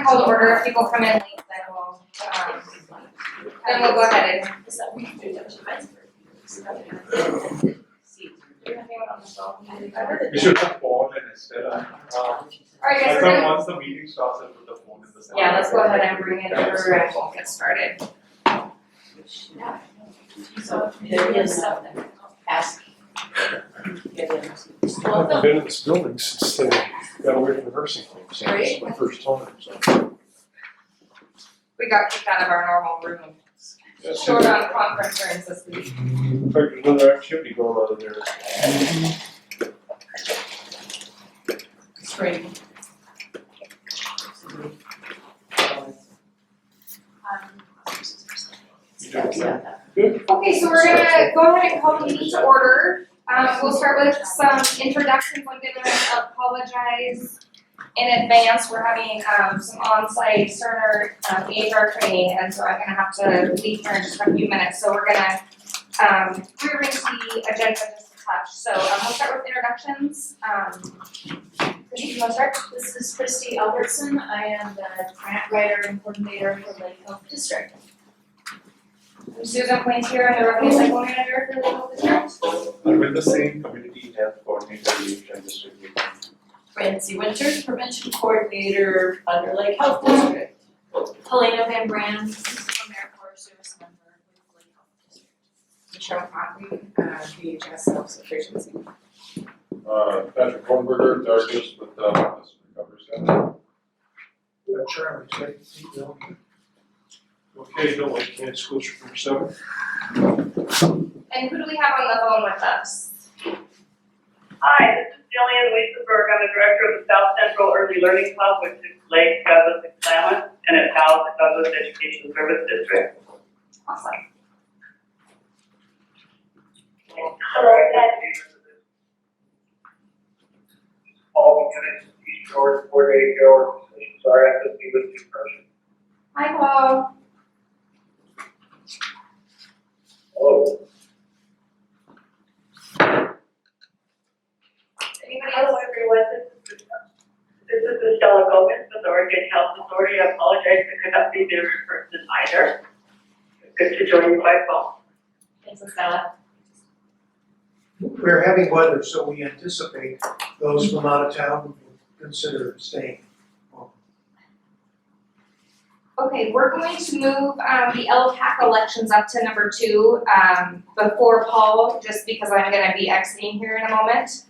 gonna call to order. If people come in late, then we'll go ahead and. We should have Paul and Estella. Alright guys, I we're thought gonna, once the meeting starts, I'll put the phone in the center. yeah, let's go ahead and bring it over and we'll get started. So there is stuff that ask. I've been in this building since they got away from the nursing home, so it's my first time, so. We got kicked out of our normal room. Short on conference rooms this week. In fact, there's another activity going on in there. Spring. Okay, so we're gonna go ahead and call the meeting to order. We'll start with some introductions. I'm gonna apologize in advance. We're having some on-site Cerner EHR training, and so I'm gonna have to leave here in just a few minutes. So we're gonna rearrange the agenda just a touch. So we'll start with introductions. Christy, you wanna start? This is Christy Albertson. I am the grant writer and coordinator for Lake Health District. I'm Susan Pointier, I'm the revenue cycle manager for the local district. I'm with the same community health coordinator, and district. Francine Winters, prevention coordinator under Lake Health District. Helena Van Brand, AmeriCorps service member with Lake Health District. Michelle Conley, VHS self-sufficiency. Patrick Hornberger, Darkness with the Wellness Recovery Center. Charlie, Okay, no one can school trip number 7. And who do we have on the phone with us? Hi, this is Jillian Weissenberg. I'm the director of the South Central Early Learning Club, which is Lake Douglas and Klamath, and it's housed at Douglas Education Service District. Awesome. Hello, all units, East Shore, coordinating your positions are at the listing person. Hi, Paul. Hello. Anybody Hello, else? everyone. This is Michelle Gomez with the Oregon Health Authority. I apologize, I could not be there in person either. It's good to join you by phone. Thanks, Estella. We're having weather, so we anticipate those from out of town will consider staying. Okay, we're going to move the LCAC elections up to number 2 before Paul, just because I'm gonna be exiting here in a moment.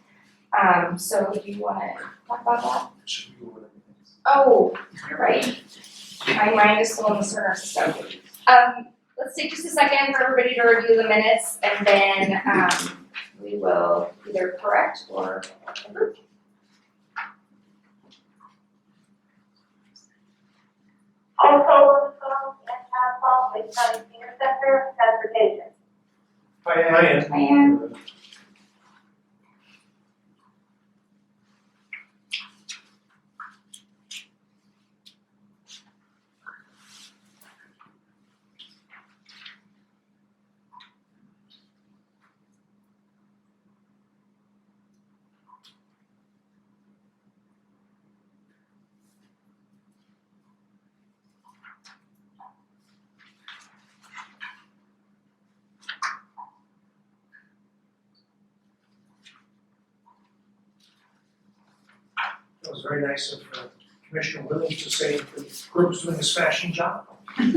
So do you wanna talk about that? Should we go over that? Oh, you're right. My mind is still in the Cerner system. Let's take just a second for everybody to review the minutes, and then we will either correct or approve. Also on the phone and have Paul, Lake County Senior Center, Transportation. Hi, And It was very nice of Commissioner Williams to say that the group's doing a smashing job. I'd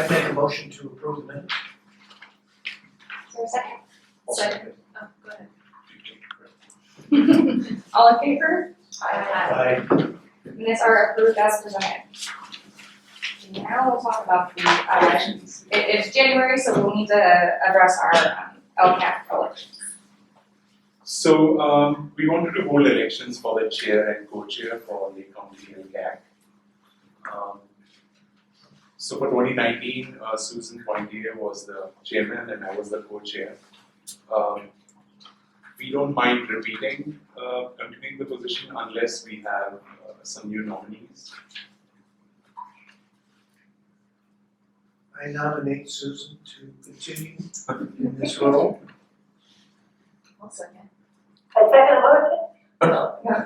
make a motion to approve the minutes. is there a second? Second. Oh, go ahead. All in favor? Aye. Minutes are approved as presented. Now we'll talk about the elections. It's January, so we'll need to address our LCAC elections. So, we wanted to hold elections for the chair and co-chair for the county LCAC. So for 2019, Susan Pointier was the chairman and I was the co-chair. We don't mind repeating, continuing the position unless we have some new nominees. I nominate Susan to continue in this role. second. I second the motion.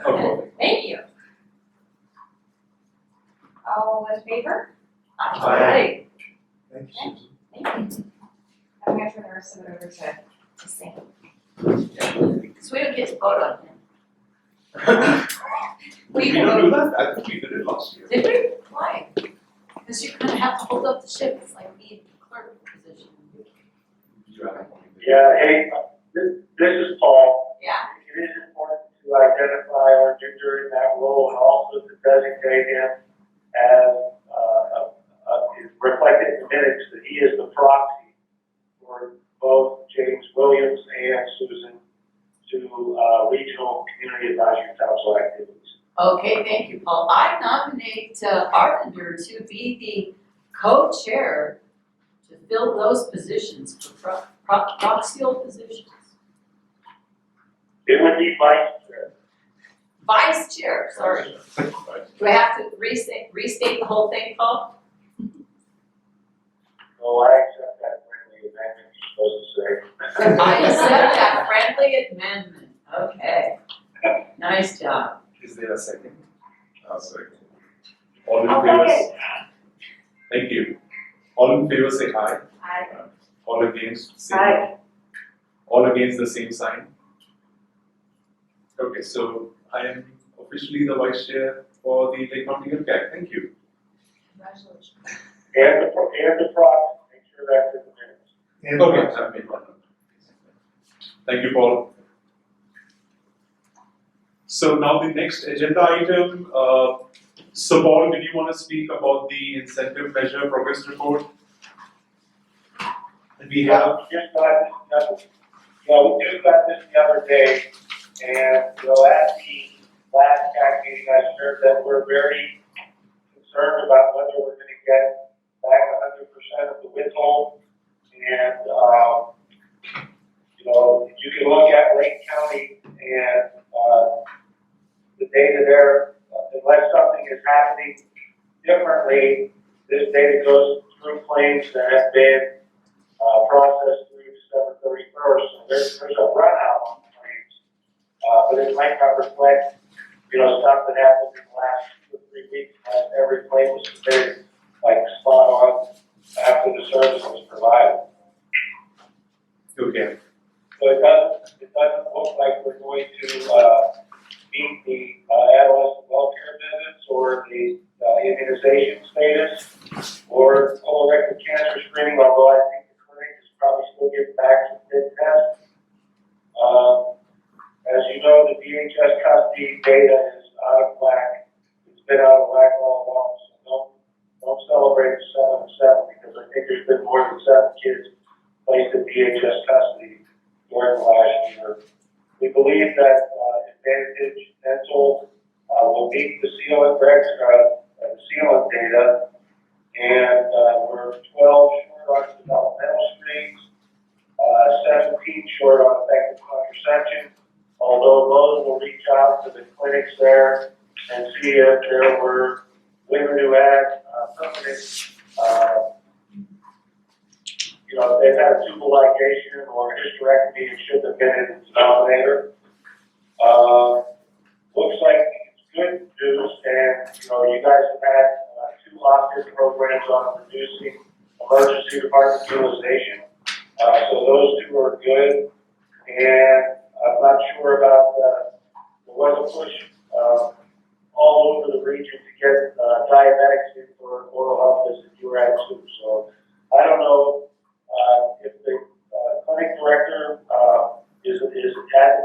Okay. Thank you. All in favor? Aye. Thank you, Susan. Thank you. I'm gonna turn the rest of it over to Sam. So we don't get to vote on him. We don't do that, I think we did it last year. Did we? Why? Because you kind of have to hold up the ship, it's like the clerk position. You have a point. Yeah, hey, this is Paul. Yeah. It is important to identify our gender in that role and also to designate him as, is reflected in the minutes that he is the proxy for both James Williams and Susan to, regional community advisory council activities. Okay, thank you, Paul. I nominate Arthur to be the co-chair to fill those positions, for proxial positions. It would be vice chair. Vice chair, sorry. Do I have to restate the whole thing, Paul? So I accept that friendly amendment you're supposed to say. I accept that friendly amendment. Okay. Nice job. Is there a second? I'll second. All in I'll favor? second. Thank you. All in favor say aye. Aye. All against say Aye. All against the same sign. Okay, so I am officially the vice chair for the Lake Nottingham CAC. Thank you. Congratulations. And the proxy, make sure that's in the minutes. And Okay, I've made one. Thank you, Paul. So now the next agenda item, so Paul, did you want to speak about the incentive measure progress report? And we have, We just got this, we just got this the other day, and, at the last CAC meeting, I shared that we're very concerned about whether we're gonna get back 100% of the withhold, and, you can look at Lake County and, the data there, unless something is happening differently, this data goes through claims that have been processed through December 31st. So there's a run out on claims, but it might not reflect, stuff that happened in the last 2 or 3 weeks. Every claim was submitted like spot on after the service was provided. okay, So it doesn't look like we're going to meet the adolescent welfare visits or the immunization status or colorectal cancer screening, although I think the clinic is probably still getting back some big tests. As you know, the DHS custody data is out of whack. It's been out of whack all along, so don't celebrate the 7 and 7 because I think there's been more than 7 kids placed in DHS custody during the last year. We believe that Advantage Dental will meet the sealant data, and we're 12 short on developmental screens, 17 short on effective contraception, although Lowe's will reach out to the clinics there and see if there were women who had permanent, they've had a tubal ligation or hysterectomy and should have been in the denominator. Looks like it's good news, and you guys have had 2 locked-in programs on reducing emergency department utilization. So those 2 are good, and I'm not sure about there was a push all over the region to get diabetics in for oral health visits. You were at too, so I don't know if the clinic director is at the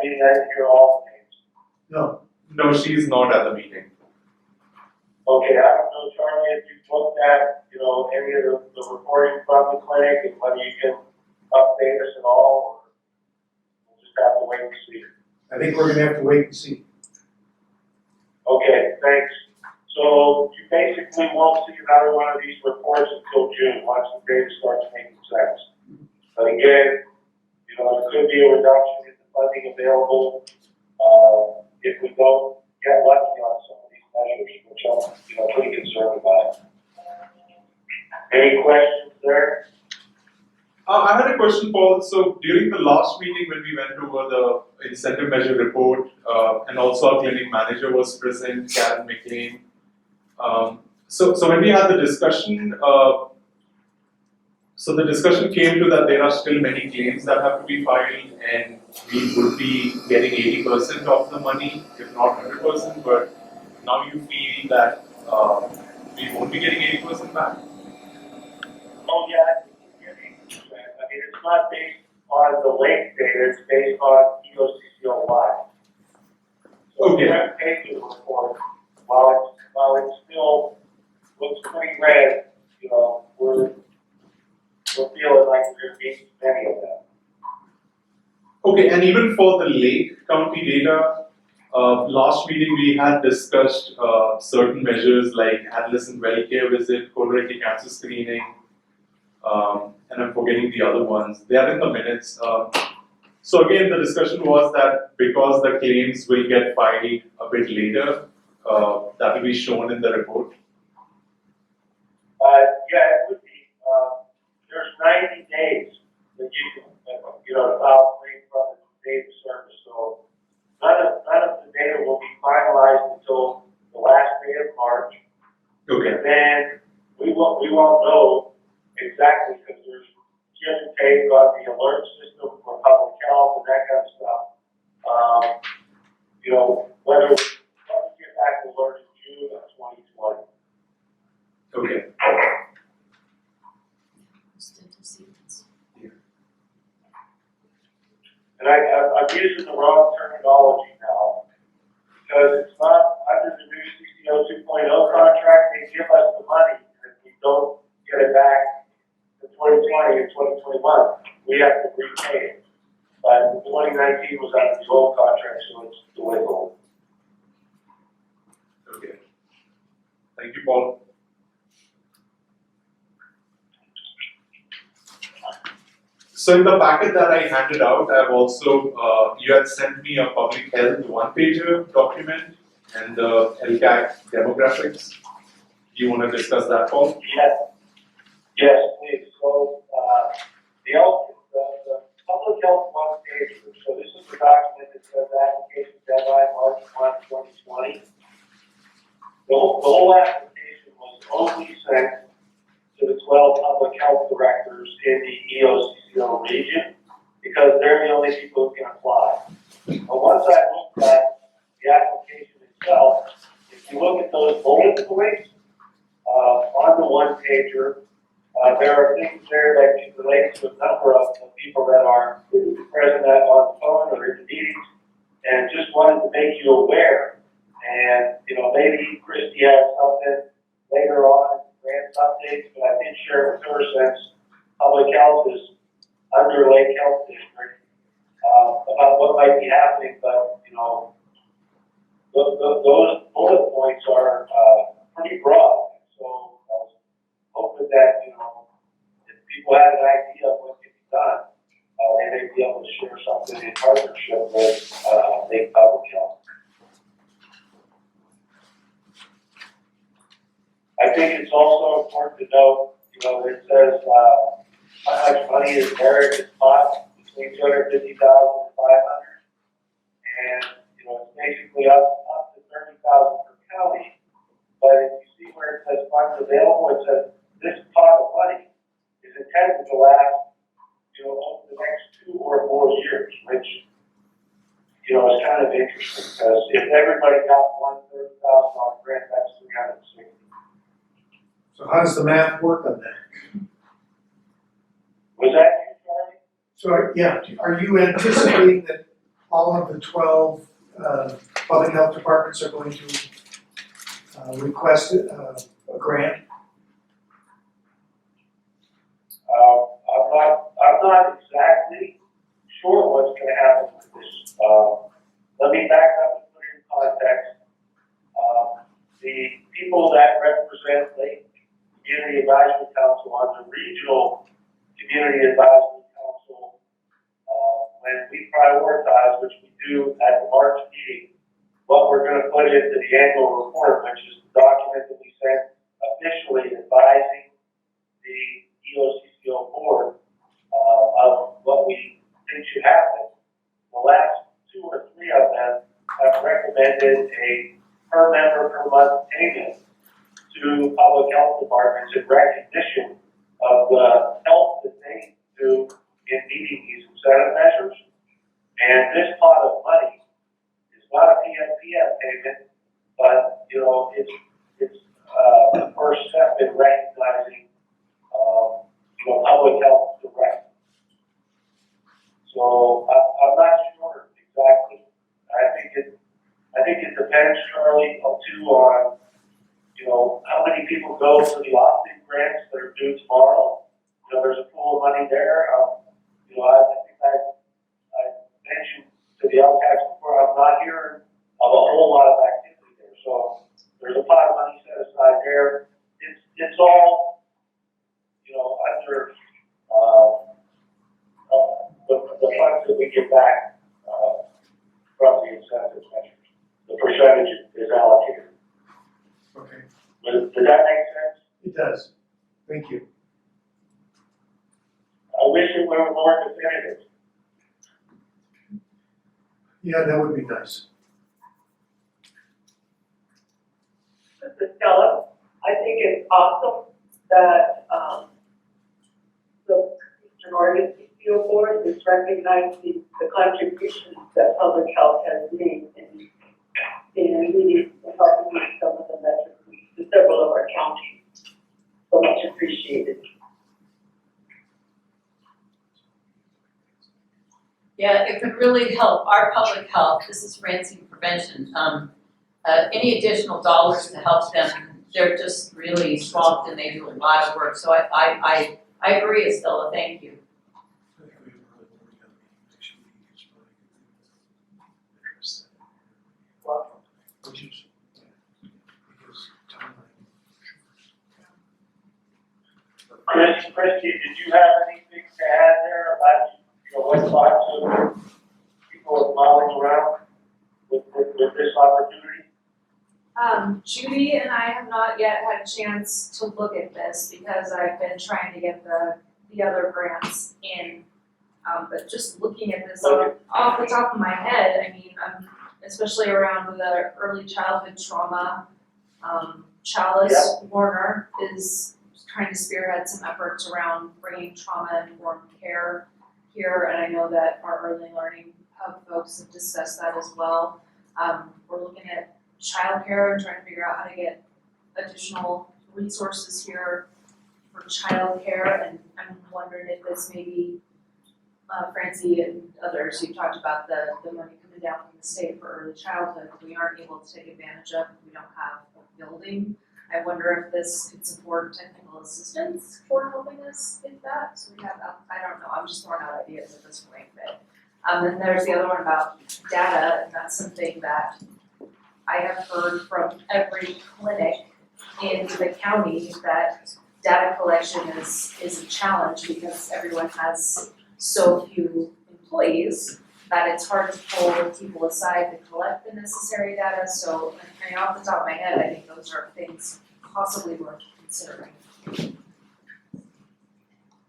meeting. I didn't hear all the names. No, no, she is not at the meeting. Okay, I don't know, Charlie, if you've looked at, any of the reporting from the clinic and whether you can update us at all, or we'll just have to wait and see. I think we're gonna have to wait and see. Okay, thanks. So you basically won't see another one of these reports until June, once the data starts making sense. But again, there could be a reduction in the funding available if we don't get lucky on some of these measures, which I'm pretty concerned about. Any questions there? I had a question, Paul. So during the last meeting when we went over the incentive measure report, and also our clinic manager was present, Karen McLean. So when we had the discussion, so the discussion came to that there are still many claims that have to be filed, and we would be getting 80% of the money, if not 100%. But now you feel that we won't be getting 80% back. Oh, yeah, I think you're getting 80%. I mean, it's not based on the lake data, it's based on EOCCO-wide. So Okay. we have to pay for the report, while it still looks pretty red, you know, we're feeling like we're being many of them. Okay, and even for the Lake County data, last meeting we had discussed certain measures like adolescent well care visit, colorectal cancer screening, and I'm forgetting the other ones. They are in the minutes. So again, the discussion was that because the claims will get filed a bit later, that will be shown in the report. Yeah, it would be. There's 90 days that you can, file claim from the date of service. So none of the data will be finalized until the last day of March. Okay. And then we won't know exactly because there's give and take on the alert system for public health and that kind of stuff. Whether we get back to alert in June of 2020. Okay. And I'm using the wrong terminology now, because it's not under the new CCO 2.0 contract, they give us the money, and if we don't get it back in 2020 and 2021, we have to repay it. But 2019 was under the old contract, so it's the way forward. Okay. Thank you, Paul. So in the packet that I handed out, I've also, you had sent me a public health one-pager document and the LCAC demographics. Do you want to discuss that, Paul? Yes, please. So, the public health one-pager, so this is the document that says application deadline March 1, 2020. The whole application was only sent to the 12 public health directors in the EOCCO region, because they're the only people who can apply. But once I looked at the application itself, if you look at those bullet points on the one-pager, there are things there that can relate to a number of the people that are present on the phone or in the meetings, and just wanted to make you aware. And, maybe Christy has something later on, grant updates, but I did share with her since public health is under Lake Health District, about what might be happening, but, those bullet points are pretty broad. So I was hoping that, if people had an idea of what can be done, they may be able to share something in partnership with Lake Public Health. I think it's also important to note, it says how much money is there in this pot between 250,000 and 500, and it's basically up to 30,000 per county. But if you see where it says funds available, it says this pot of money is intended to last, over the next 2 or more years, which is kind of interesting, because if everybody got one $30,000 grant, that's 360. So how does the math work on that? Was that you, Charlie? So, yeah, are you anticipating that all of the 12 public health departments are going to request a grant? I'm not exactly sure what's going to happen with this. Let me back up and put it in context. The people that represent the Community Advisory Council on the regional Community Advisory Council, when we prioritize, which we do at the March meeting, what we're going to put into the annual report, which is the document that we sent officially advising the EOCCO board of what we think should happen. The last 2 or 3 of them have recommended a per member per month payment to public health departments in recognition of the help that they do in meeting these incentive measures. And this pot of money is not a PMPM payment, but, you know, it's the first step in recognizing, you know, public health directly. So I'm not sure exactly. I think it depends, Charlie, too, on, you know, how many people go to the opt-in grants that are due tomorrow. You know, there's a pool of money there. You know, I think I mentioned to the LTACs before, I'm not hearing of a whole lot of activity there. So there's a pot of money set aside there. It's all, you know, under the funds that we get back from the incentive measures. The percentage is allocated. Okay, Does that make sense? it does. Thank you. I wish it were more definitive. Yeah, that would be nice. This is Stella. I think it's awesome that, the minority CPO board is recognizing the contributions that public health has made in meeting and helping with some of the measures to several of our counties. So much appreciated. Yeah, it could really help our public health. This is francine prevention. Any additional dollars to help them, they're just really swamped and they do a lot of work. So I agree, Estella, thank you. Christy, did you have anything to add there about, you know, what thoughts of people are mulling around with this opportunity? Judy and I have not yet had a chance to look at this because I've been trying to get the other grants in. But just looking at this off the top of my head, I mean, especially around the early childhood trauma, Chalice Warner is trying to spearhead some efforts around bringing trauma-informed care here, and I know that our early learning hub folks have discussed that as well. We're looking at childcare and trying to figure out how to get additional resources here for childcare, and I'm wondering if this maybe, Francie and others, you talked about the money coming down from the state for early childhood, we aren't able to take advantage of, we don't have a building. I wonder if this could support technical assistance for helping us with that, so we have, I don't know, I'm just throwing out ideas at this point, but. Then there's the other one about data, and that's something that I have heard from every clinic in the county that data collection is a challenge because everyone has so few employees that it's hard to pull people aside to collect the necessary data. So, I mean, off the top of my head, I think those are things possibly worth considering.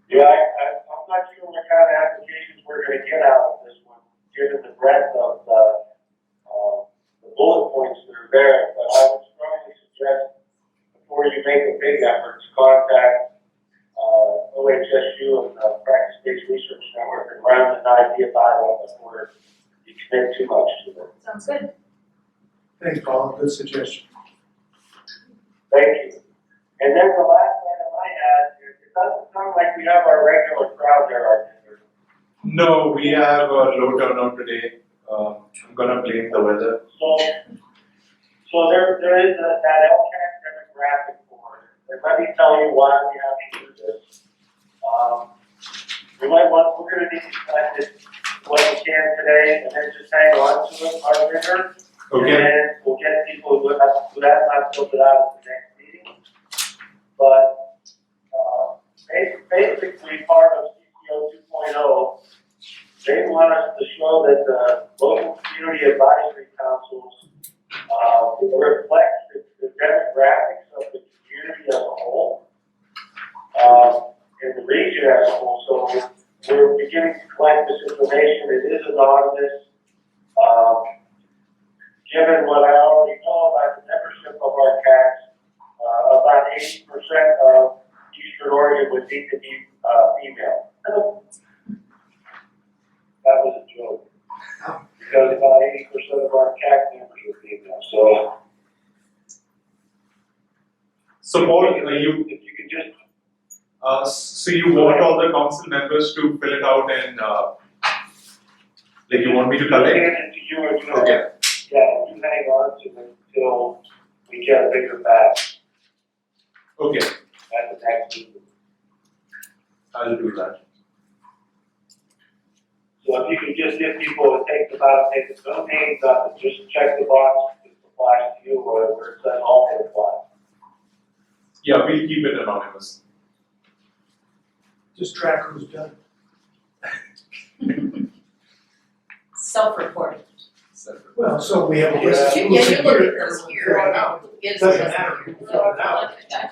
Yeah, I'm not sure what kind of applications we're gonna get out of this one, given the breadth of the bullet points that are there, but I would strongly suggest, before you make a big effort, to contact OHSU and the Practice-Based Research Network and run an idea by them before you commit too much to it. Sounds good. Thanks, Paul, good suggestion. Thank you. And then the last item I had, it doesn't sound like we have our regular crowd there, are there? No, we have a low turnout today. I'm gonna blame the weather. So there is that LCAC demographic board, and let me tell you why we have to do this. We're gonna need to collect it what we can today, and then just hang on to it, our winner. Okay. And then we'll get people who have not filled it out at the next meeting. But, basically part of CPO 2.0, they want us to show that the local community advisory councils reflect the demographics of the community as a whole, and the region as a whole. So we're beginning to collect this information. It is anonymous. Given what I already know about the membership of our CACs, about 80% of Eastern Oregon would need to be female. That was a joke. Because about 80% of our CAC members are female. So Paul, if you could just so you want all the council members to fill it out and like you want me to collect? hand it to you and you Okay. yeah, you hang on to it until we get a bigger batch Okay, at the next meeting. I'll do that. So if you could just give people, take no names up and just check the box if it applies to you or where it says all may apply. Yeah, we'll keep it anonymous. Just track who's done. Self-reporting. Well, so we have a list of Yeah, who's you look here, at this everyone here. fill it out. Yes, Doesn't yes. matter who filled it out. Yeah.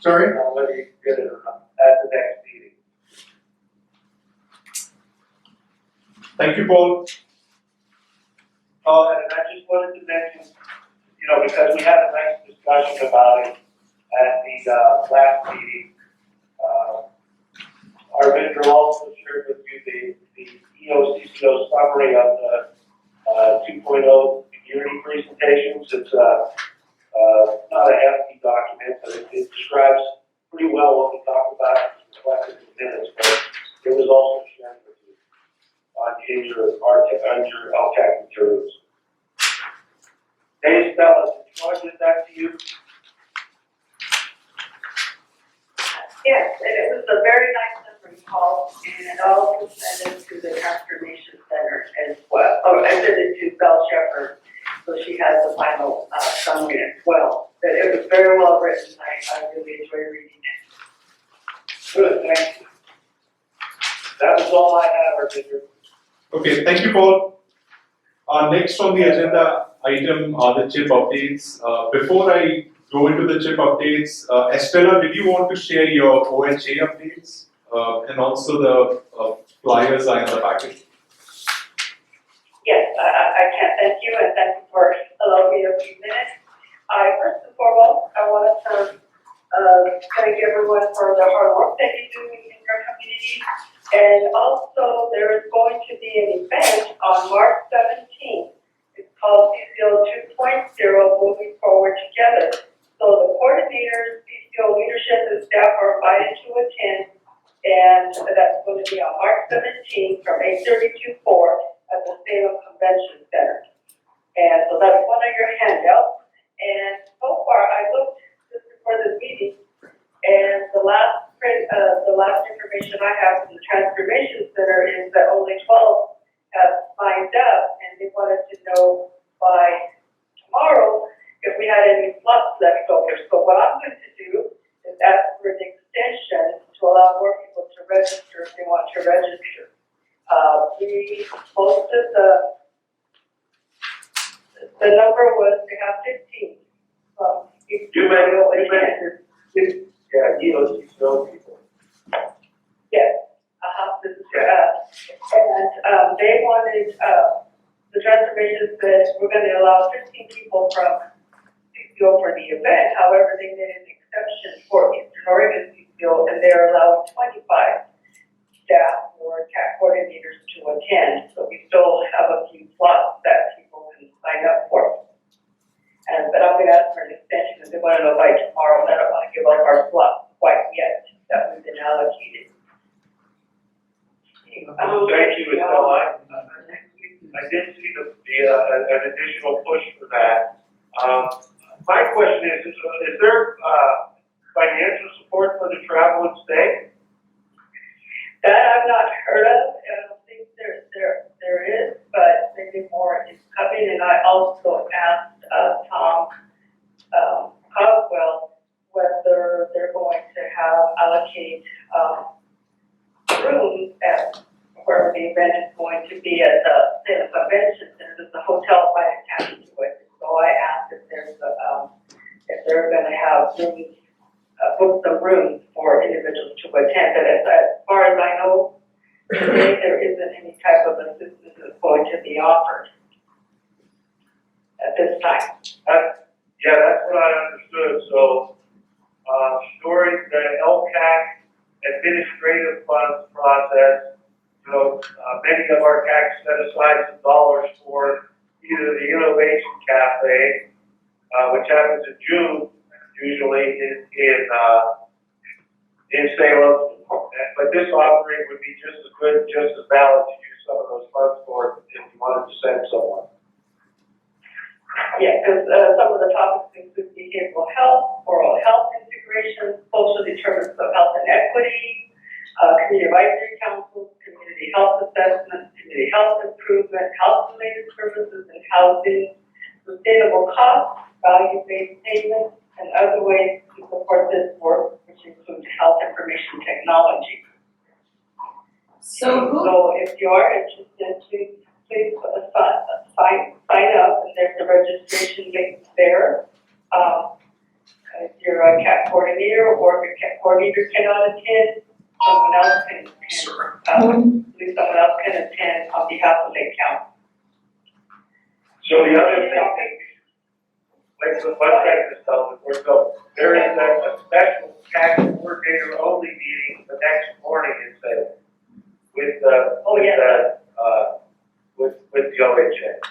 Sorry? I'll let you get it at the next meeting. Thank you, Paul. And I just wanted to mention, because we had a nice discussion about it at the last meeting. Our vendor also shared with you the EOCCO summary of the 2.0 community presentations. It's not a hefty document, but it describes pretty well what we talked about. It's reflected in minutes, but it was also shared with you on your LTAC materials. Hey, Stella, did you want to get that to you? Yes, and it was a very nice summary, Paul, and it also sent it to the Transformation Center as well. Oh, I sent it to Belle Shepherd, so she has the final summary as well. But it was very well written. I really enjoyed reading it. Good, thank you. That was all I had, our vendor. Okay, thank you, Paul. Next on the agenda item are the CHIP updates. Before I go into the CHIP updates, Estella, did you want to share your OHA updates? And also the flyers are in the packet. Yes, I can thank you and thank you for allowing me a few minutes. First and foremost, I want to thank everyone for the hard work that you're doing in your community. And also, there is going to be an event on March 17th. It's called CCO 2.0, Moving Forward Together. So the coordinators, CCO leadership, and staff are invited to attend, and that's going to be on March 17th from 8:30 to 4 at the Salem Convention Center. And so that's one of your handouts. And so far, I looked just before this meeting, and the last information I have from the Transformation Center is that only 12 have signed up, and they wanted to know by tomorrow if we had any slots left over. So what I'm going to do is ask for an extension to allow more people to register if they want to register. We posted the number was to have 15. You mentioned, yeah, EOCCO people. Yes, this is and they wanted, the transformation said we're going to allow 15 people from CCO for the event. However, they made an exception for Eastern Oregon CCO, and they're allowing 25 staff or CAC coordinators to attend. So we still have a few slots that people can sign up for. But I'm going to ask for an extension because they want to know by tomorrow, and I don't want to give up our slots quite yet that we've been allocated. Thank you, Estella. I did see an additional push for that. My question is there financial support for the travel and stay? That I've not heard of, and I don't think there is, but maybe more is coming. And I also asked Tom Coswell whether they're going to allocate rooms at where the event is going to be at the Salem Convention Center. There's a hotel right attached to it. So I asked if if they're going to have rooms, book some rooms for individuals to attend. But at isn't any type of assistance that's going to be offered at this time. Yeah, that's what I understood, so, during the LCAC administrative funds process, many of our tax set aside some dollars for either the Innovation Cafe, which happens in June, usually in Salem, but this offering would be just as good, just as valid to use some of those funds for if you wanted to send someone. Yeah, because some of the topics include behavioral health, oral health integration, social determinants of health and equity, community advisory councils, community health assessment, community health improvement, health-related services and housing, sustainable costs, value-based payments, and other ways to support this work, which includes health information technology. So who, So if you are interested, please sign up, and there's a registration link there. If you're a CAP coordinator, or if your CAP coordinator cannot attend, someone else can someone else can attend on behalf of Lake County. So the other thing, like the one second, so there is a special tax coordinator only meeting the next morning in Salem with with the OHA.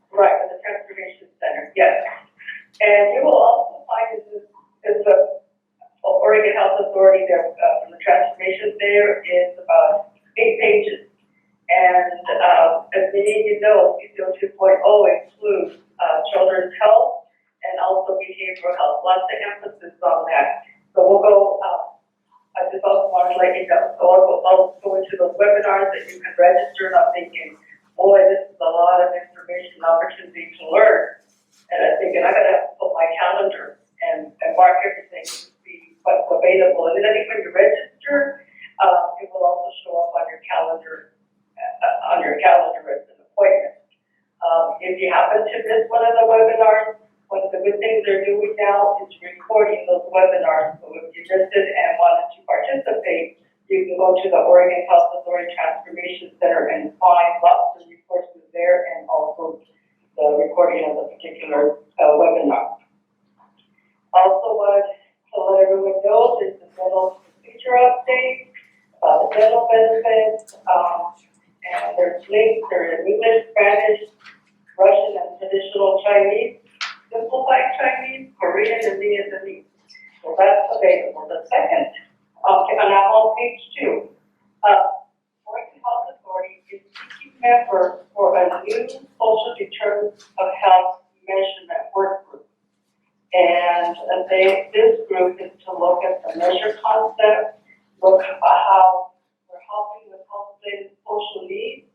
Right, at the Transformation Center, yes. And you will also find there's a Oregon Health Authority there, from the Transformation there is about 8 pages. And as many of you know, PCO 2.0 includes children's health and also behavioral health, lots of emphasis on that. So we'll go, I just also want to let you know, so I'll go into those webinars that you can register, and I'm thinking, boy, this is a lot of information and opportunity to learn. And I'm thinking, I gotta have to put my calendar and mark everything to see what's available. And then I think when you register, it will also show up on your calendar as an appointment. If you happen to miss one of the webinars, one of the good things they're doing now is recording those webinars. So if you missed it and wanted to participate, you can go to the Oregon Health Authority Transformation Center and find lots of resources there, and also the recording of the particular webinar. Also wanted to let everyone know there's a dental procedure update about the dental benefits, and there's links, there are English, Spanish, Russian, and traditional Chinese, simplified Chinese, Korean, and Vietnamese. So that's available. The second, and I'm on page 2. Oregon Health Authority is seeking members for a new social determinants of health measurement work group. And this group is to look at the measure concept, look at how we're helping with health-related social needs.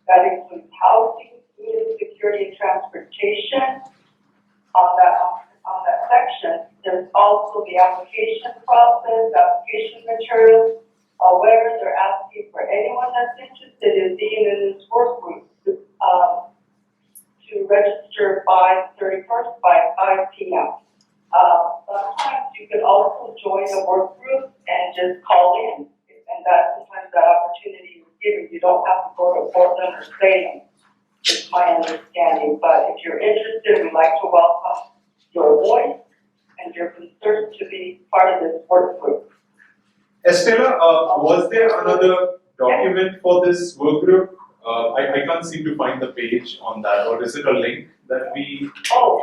That includes housing, food insecurity, and transportation. On that section, there's also the application process, application materials. However, they're asking for anyone that's interested in being in this work group to register by 31st by 5 p.m. Sometimes you can also join a work group and just call in, and sometimes that opportunity is given. You don't have to go to Portland or Salem, is my understanding. But if you're interested, we'd like to welcome your voice and your concern to be part of this work group. Estella, was there another document for this work group? I can't seem to find the page on that, or is it a link that we? Oh,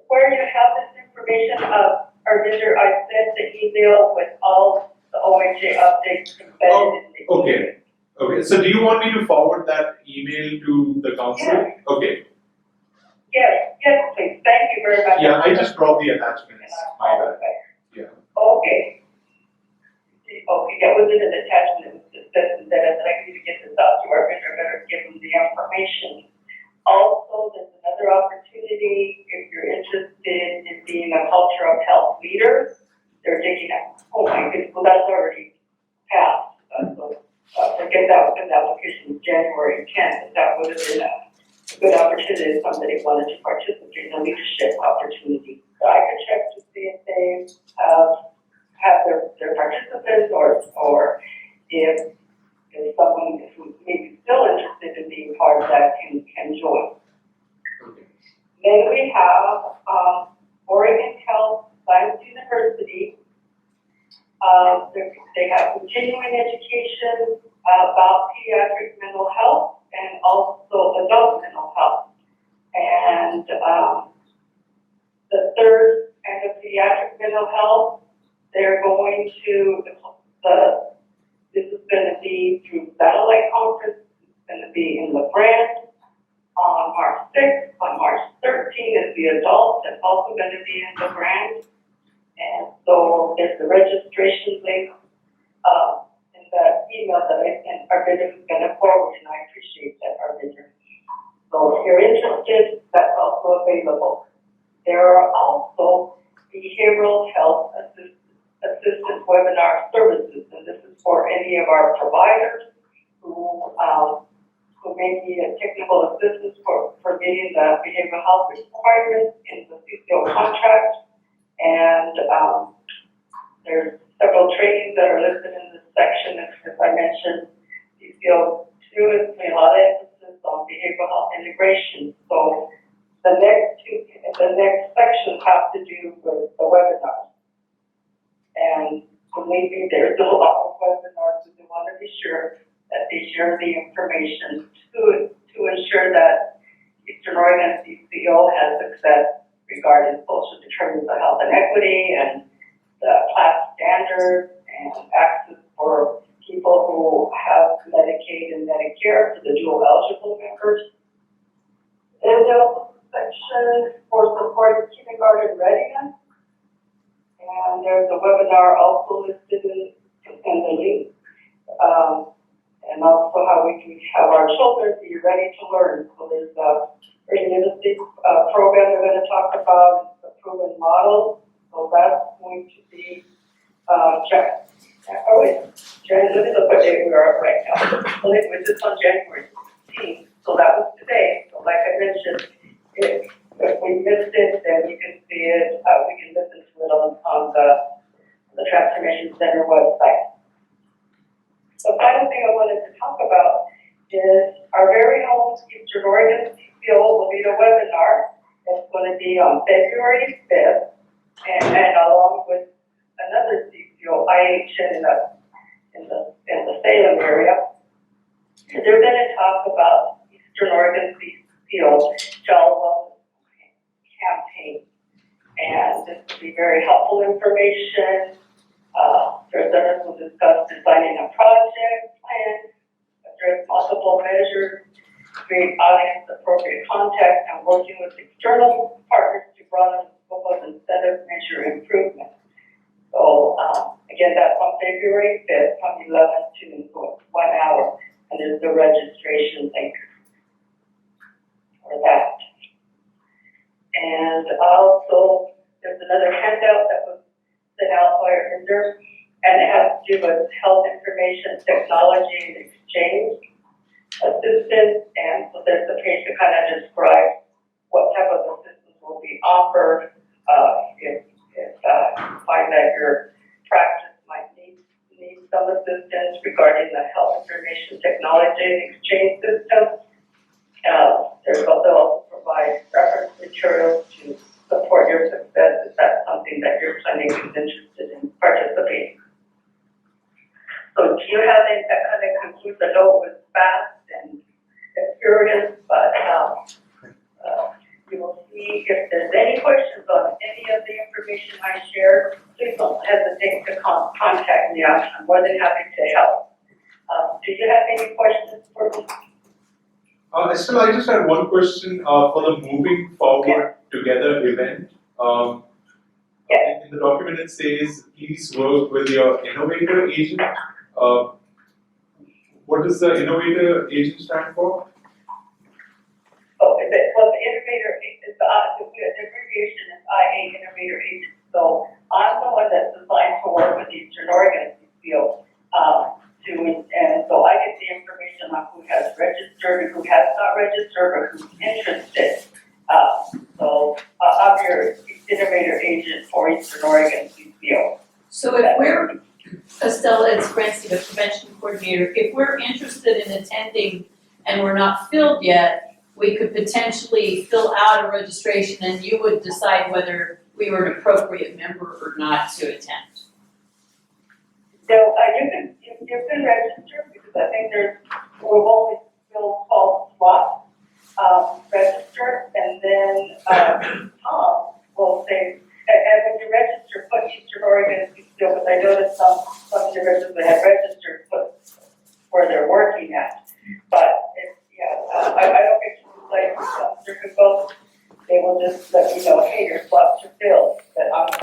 where you have this information, Arvinder, I sent the email with all the OHA updates embedded in the email. Okay, so do you want me to forward that email to the council? Yeah. Okay, Yes, please. Thank you very much. yeah, I just dropped the attachments, my bad. Yeah. Okay. Okay, that was in an attachment, it was discussed, and that I'd like you to get this out to our vendor, better give them the information. Also, there's another opportunity, if you're interested in being a culture of health leader, they're digging out. Oh my goodness, well, that's already passed. Forget that, because the application was January 10th, that would have been a good opportunity if somebody wanted to participate in a leadership opportunity. So I could check to see if they have their participants or they have continuing education about pediatric mental health and also adult mental health. And the third and the pediatric mental health, they're going to this is going to be through satellite conference. It's going to be in LeGrand on March 6th. On March 13th is the adult. That's also going to be in LeGrand. And so there's the registration link in the email that I sent Arvinder is going to forward, and I appreciate that, Arvinder. So if you're interested, that's also available. There are also behavioral health assistance webinar services, and this is for any of our providers who may need a technical assistance for meeting the behavioral health requirements in the CCO contract. And there's several trainings that are listed in this section. As I mentioned, CCO 2 is putting a lot of emphasis on behavioral health integration. So the next sections have to do with the webinars. And believe me, there's a lot of webinars, so they want to be sure that they share the information to ensure that Eastern Oregon CCO has success regarding social determinants of health and equity and the class standards and access for people who have Medicaid and Medicare for the dual eligible members. And there's also a section for support kindergarten readiness. And there's a webinar also listed in the link. And also how we can have our children be ready to learn. So there's a very literacy program we're going to talk about, the proven model. So that's going to be let me look what day we are right now. So anyway, this is on January 16th. So that was today. So like I mentioned, if we missed it, then you can see it. We can listen to it on the Transformation Center website. The final thing I wanted to talk about is our very own Eastern Oregon CCO will lead a webinar. It's going to be on February 5th, and along with another CCO, IHN in the Salem area. And they're going to talk about Eastern Oregon CCO Child Wellness Campaign. And this will be very helpful information. Presenters will discuss designing a project plan, address multiple measures, create audience appropriate contact, and working with external partners to broaden the scope of incentive measure improvement. So again, that's on February 5th from 11 to 1 hour, and there's the registration link for that. And also, there's another handout that was sent out by Arvinder, and it has to do with health information technology and exchange assistance. And so there's a page to kind of describe what type of assistance will be offered if you find that your practice might need some assistance regarding the health information technology and exchange system. There's also provide reference materials to support your success if that's something that your clinic is interested in participating. So do you have any, that kind of concludes the note with fast and experience, but you will see if there's any questions on any of the information I shared, please don't hesitate to contact me. I'm more than happy to help. Do you have any questions for me? Estelle, I just had one question for the Moving Forward Together event. In the document it says, please work with your innovator agent. What does the innovator agent stand for? Oh, the innovator, the abbreviation is IA, innovator agent. So I'm the one that's assigned to work with Eastern Oregon field. And so I get the information on who has registered and who has not registered or who's interested. So I'm your innovator agent for Eastern Oregon CCO. So if we're, Estelle, it's Francine, the prevention coordinator, if we're interested in attending and we're not filled yet, we could potentially fill out a registration and you would decide whether we were an appropriate member or not to attend. So, you can register because I think we've only filled 12 slots.